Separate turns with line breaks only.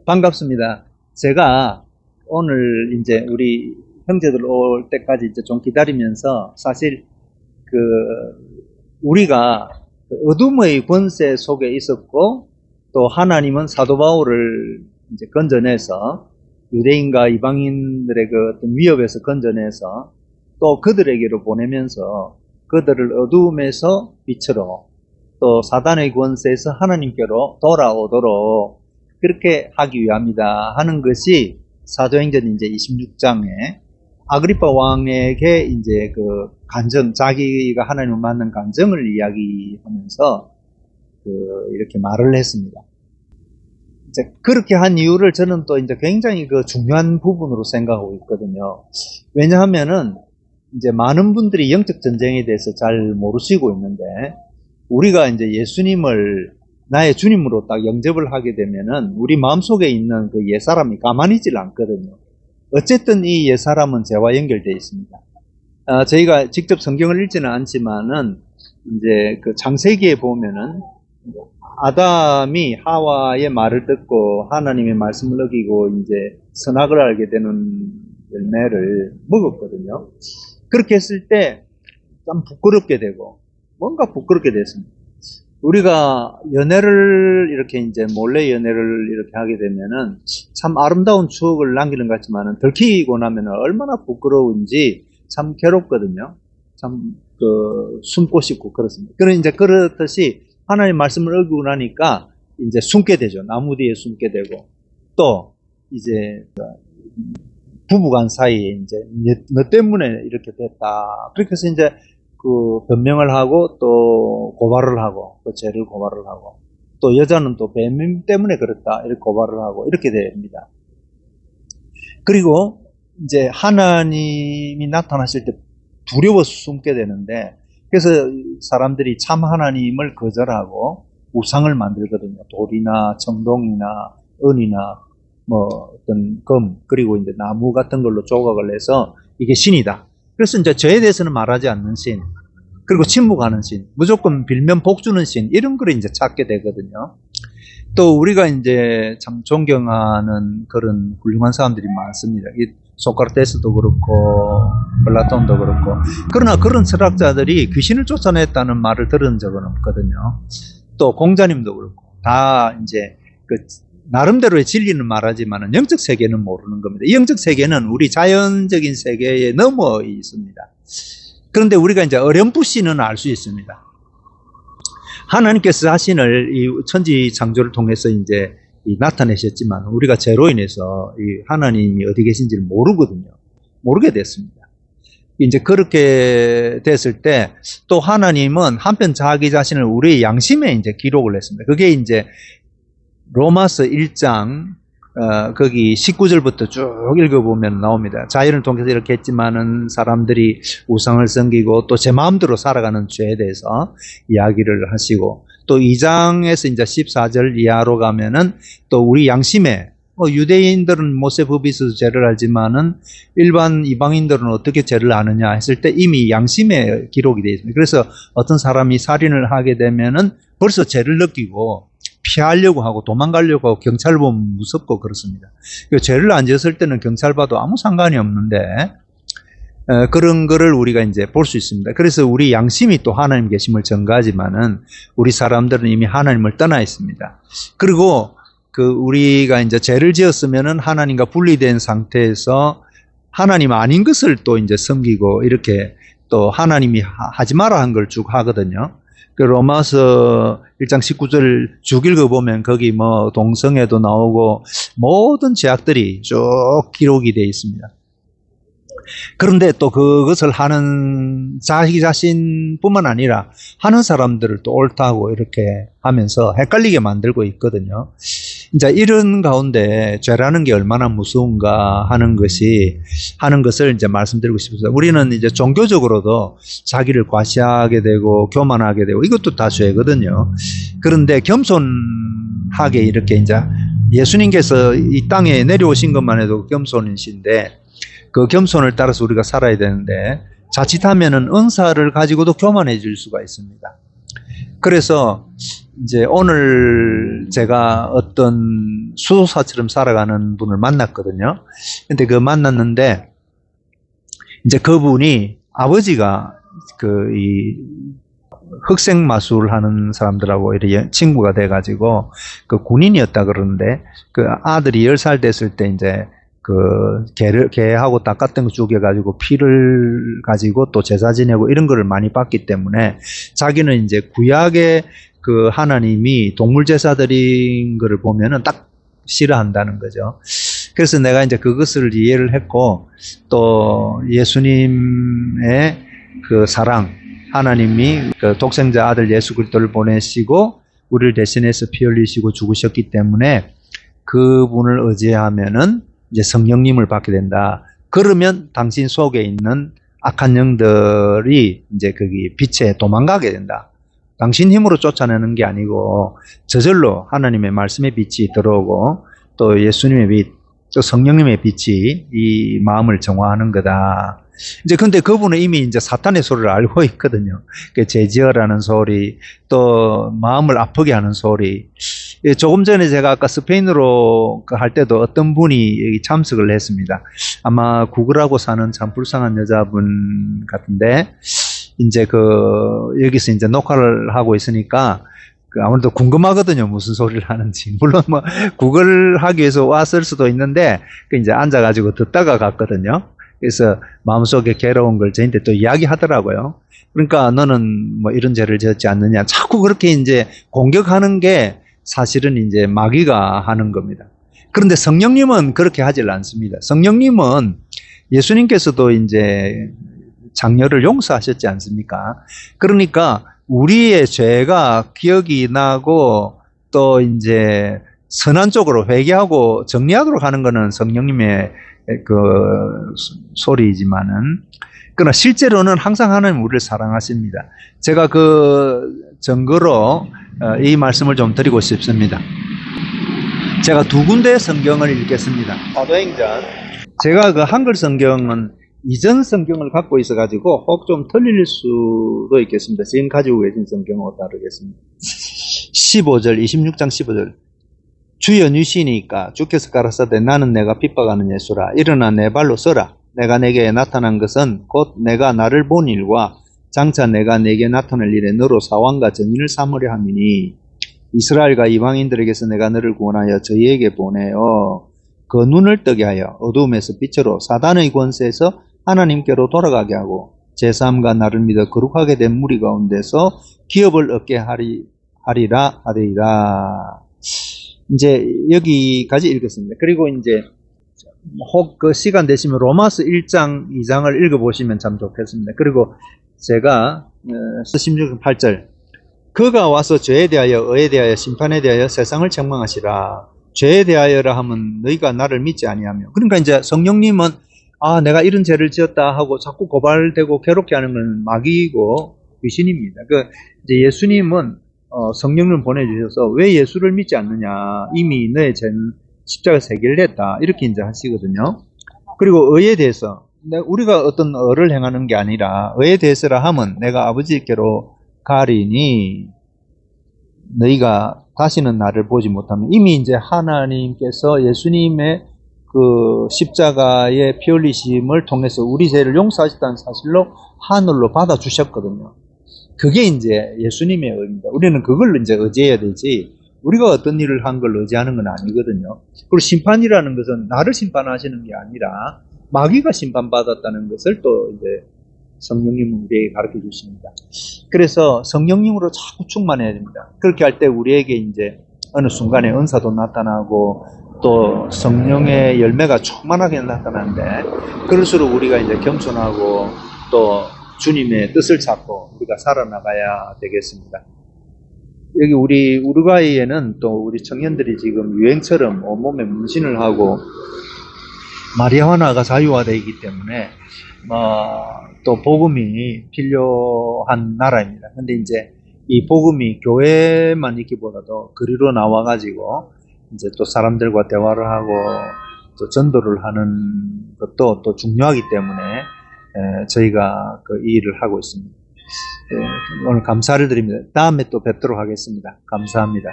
반갑습니다. 제가 오늘 이제 우리 형제들 올 때까지 이제 좀 기다리면서 사실 그 우리가 어둠의 권세 속에 있었고 또 하나님은 사도 바울을 이제 건져내서 유대인과 이방인들의 그 어떤 위협에서 건져내서 또 그들에게로 보내면서 그들을 어두움에서 빛으로 또 사단의 권세에서 하나님께로 돌아오도록 그렇게 하기 위함이다 하는 것이 사도행전 이제 26장에 아그리파 왕에게 이제 그 간증, 자기가 하나님을 만난 간증을 이야기하면서 이렇게 말을 했습니다. 이제 그렇게 한 이유를 저는 또 이제 굉장히 그 중요한 부분으로 생각하고 있거든요. 왜냐하면은 이제 많은 분들이 영적 전쟁에 대해서 잘 모르시고 있는데 우리가 이제 예수님을 나의 주님으로 딱 영접을 하게 되면은 우리 마음속에 있는 그 옛사람이 가만히 있질 않거든요. 어쨌든 이 옛사람은 죄와 연결되어 있습니다. 저희가 직접 성경을 읽지는 않지만은 이제 그 창세기에 보면은 아담이 하와의 말을 듣고 하나님의 말씀을 어기고 이제 선악을 알게 되는 열매를 먹었거든요. 그렇게 했을 때 참 부끄럽게 되고 뭔가 부끄럽게 됐습니다. 우리가 연애를 이렇게 이제 몰래 연애를 이렇게 하게 되면은 참 아름다운 추억을 남기는 것 같지만은 들키고 나면은 얼마나 부끄러운지 참 괴롭거든요. 참 숨고 싶고 그렇습니다. 그런 이제 그렇듯이 하나님 말씀을 어기고 나니까 이제 숨게 되죠. 나무 뒤에 숨게 되고 또 이제 부부간 사이에 이제 너 때문에 이렇게 됐다. 그렇게 해서 이제 그 변명을 하고 또 고발을 하고 그 죄를 고발을 하고 또 여자는 또 뱀 때문에 그랬다 이렇게 고발을 하고 이렇게 됩니다. 그리고 이제 하나님이 나타나실 때 두려워서 숨게 되는데 그래서 사람들이 참 하나님을 거절하고 우상을 만들거든요. 돌이나 청동이나 은이나 뭐 어떤 금 그리고 이제 나무 같은 걸로 조각을 해서 이게 신이다. 그래서 이제 저에 대해서는 말하지 않는 신, 그리고 침묵하는 신, 무조건 빌면 복주는 신, 이런 걸 이제 찾게 되거든요. 또 우리가 이제 참 존경하는 그런 훌륭한 사람들이 많습니다. 소크라테스도 그렇고, 플라톤도 그렇고. 그러나 그런 철학자들이 귀신을 쫓아냈다는 말을 들은 적은 없거든요. 또 공자님도 그렇고, 다 이제 나름대로의 진리는 말하지만 영적 세계는 모르는 겁니다. 이 영적 세계는 우리 자연적인 세계에 넘어 있습니다. 그런데 우리가 이제 어렴풋이는 알 수 있습니다. 하나님께서 자신을 이 천지 창조를 통해서 이제 나타내셨지만 우리가 죄로 인해서 이 하나님이 어디 계신지를 모르거든요. 모르게 됐습니다. 이제 그렇게 됐을 때 또 하나님은 한편 자기 자신을 우리의 양심에 이제 기록을 했습니다. 그게 이제 로마서 1장 거기 19절부터 쭉 읽어보면 나옵니다. 자연을 통해서 이렇게 했지만은 사람들이 우상을 섬기고 또 제 마음대로 살아가는 죄에 대해서 이야기를 하시고 또 2장에서 이제 14절 이하로 가면은 또 우리 양심에 유대인들은 모세법이 있어서 죄를 알지만은 일반 이방인들은 어떻게 죄를 아느냐 했을 때 이미 양심에 기록이 되어 있습니다. 그래서 어떤 사람이 살인을 하게 되면은 벌써 죄를 느끼고 피하려고 하고 도망가려고 하고 경찰 보면 무섭고 그렇습니다. 죄를 안 지었을 때는 경찰 봐도 아무 상관이 없는데 그런 거를 우리가 이제 볼 수 있습니다. 그래서 우리 양심이 또 하나님 계심을 전가하지만은 우리 사람들은 이미 하나님을 떠나 있습니다. 그리고 우리가 이제 죄를 지었으면은 하나님과 분리된 상태에서 하나님 아닌 것을 또 이제 섬기고 이렇게 또 하나님이 하지 마라 한 걸 쭉 하거든요. 로마서 1장 19절 쭉 읽어보면 거기 뭐 동성애도 나오고 모든 죄악들이 쭉 기록이 되어 있습니다. 그런데 또 그것을 하는 자기 자신뿐만 아니라 하는 사람들을 또 옳다고 이렇게 하면서 헷갈리게 만들고 있거든요. 이제 이런 가운데 죄라는 게 얼마나 무서운가 하는 것을 이제 말씀드리고 싶습니다. 우리는 이제 종교적으로도 자기를 과시하게 되고 교만하게 되고 이것도 다 죄거든요. 그런데 겸손하게 이렇게 이제 예수님께서 이 땅에 내려오신 것만 해도 겸손이신데 그 겸손을 따라서 우리가 살아야 되는데 자칫하면은 은사를 가지고도 교만해질 수가 있습니다. 그래서 이제 오늘 제가 어떤 수도사처럼 살아가는 분을 만났거든요. 근데 만났는데, 이제 그분이 아버지가 이 흑색 마술 하는 사람들하고 이렇게 친구가 돼가지고 군인이었다 그러는데, 아들이 10살 됐을 때 이제 개하고 닭 같은 거 죽여가지고 피를 가지고 또 제사 지내고 이런 거를 많이 봤기 때문에 자기는 이제 구약의 하나님이 동물 제사 드린 거를 보면은 딱 싫어한다는 거죠. 그래서 내가 이제 그것을 이해를 했고, 또 예수님의 사랑, 하나님이 독생자 아들 예수 그리스도를 보내시고 우리를 대신해서 피 흘리시고 죽으셨기 때문에 그분을 의지하면은 이제 성령님을 받게 된다. 그러면 당신 속에 있는 악한 영들이 이제 거기 빛에 도망가게 된다. 당신 힘으로 쫓아내는 게 아니고 저절로 하나님의 말씀의 빛이 들어오고 또 예수님의 빛, 또 성령님의 빛이 이 마음을 정화하는 거다. 이제 근데 그분은 이미 이제 사탄의 소리를 알고 있거든요. 제지어라는 소리, 또 마음을 아프게 하는 소리. 조금 전에 제가 아까 스페인어로 할 때도 어떤 분이 여기 참석을 했습니다. 아마 구글하고 사는 참 불쌍한 여자분 같은데, 이제 여기서 이제 녹화를 하고 있으니까 아무래도 궁금하거든요. 무슨 소리를 하는지. 물론 구글 하기 위해서 왔을 수도 있는데, 이제 앉아가지고 듣다가 갔거든요. 그래서 마음속에 괴로운 걸 저한테 또 이야기하더라고요. 그러니까 너는 이런 죄를 지었지 않느냐. 자꾸 그렇게 이제 공격하는 게 사실은 이제 마귀가 하는 겁니다. 그런데 성령님은 그렇게 하질 않습니다. 성령님은 예수님께서도 이제 장녀를 용서하셨지 않습니까? 그러니까 우리의 죄가 기억이 나고 또 이제 선한 쪽으로 회개하고 정리하도록 하는 것은 성령님의 소리이지만은, 그러나 실제로는 항상 하나님 우리를 사랑하십니다. 제가 증거로 이 말씀을 좀 드리고 싶습니다. 제가 2군데 성경을 읽겠습니다. 사도행전. 제가 한글 성경은 이전 성경을 갖고 있어가지고 혹 좀 틀릴 수도 있겠습니다. 지금 가지고 계신 성경하고 다르겠습니다. 15절, 26장 15절. 주여 누시니까 주께서 가라사대 나는 내가 핍박하는 예수라. 일어나 내 발로 서라. 내가 내게 나타난 것은 곧 내가 나를 본 일과 장차 내가 내게 나타날 일에 너로 사왕과 정인을 삼으려 함이니 이스라엘과 이방인들에게서 내가 너를 구원하여 저희에게 보내어 그 눈을 뜨게 하여 어두움에서 빛으로 사단의 권세에서 하나님께로 돌아가게 하고 제3가 나를 믿어 거룩하게 된 무리 가운데서 기업을 얻게 하리라 하리라. 이제 여기까지 읽었습니다. 그리고 이제 혹 시간 되시면 로마서 1장, 2장을 읽어보시면 참 좋겠습니다. 그리고 제가 16장 8절 그가 와서 죄에 대하여 의에 대하여 심판에 대하여 세상을 책망하시라. 죄에 대하여라 하면 너희가 나를 믿지 아니하며. 그러니까 이제 성령님은 내가 이런 죄를 지었다 하고 자꾸 고발되고 괴롭게 하는 건 마귀이고 귀신입니다. 이제 예수님은 성령을 보내주셔서 왜 예수를 믿지 않느냐. 이미 너의 죄는 십자가에서 해결됐다. 이렇게 이제 하시거든요. 그리고 의에 대해서, 우리가 어떤 의를 행하는 게 아니라 의에 대해서라 하면 내가 아버지께로 가리니 너희가 다시는 나를 보지 못하면, 이미 이제 하나님께서 예수님의 십자가의 피 흘리심을 통해서 우리 죄를 용서하셨다는 사실로 하늘로 받아주셨거든요. 그게 이제 예수님의 의입니다. 우리는 그걸 이제 의지해야 되지, 우리가 어떤 일을 한 걸 의지하는 건 아니거든요. 그리고 심판이라는 것은 나를 심판하시는 게 아니라 마귀가 심판받았다는 것을 또 이제 성령님은 우리에게 가르쳐 주십니다. 그래서 성령님으로 자꾸 충만해야 됩니다. 그렇게 할 때 우리에게 이제 어느 순간에 은사도 나타나고 또 성령의 열매가 충만하게 나타나는데, 그럴수록 우리가 이제 겸손하고 또 주님의 뜻을 찾고 우리가 살아나가야 되겠습니다. 여기 우리 우루과이에는 또 우리 청년들이 지금 유행처럼 온몸에 문신을 하고 마리화나가 자유화되어 있기 때문에 또 복음이 필요한 나라입니다. 근데 이제 이 복음이 교회만 있기보다도 거리로 나와가지고 이제 또 사람들과 대화를 하고 또 전도를 하는 것도 또 중요하기 때문에 저희가 이 일을 하고 있습니다. 오늘 감사를 드립니다. 다음에 또 뵙도록 하겠습니다. 감사합니다.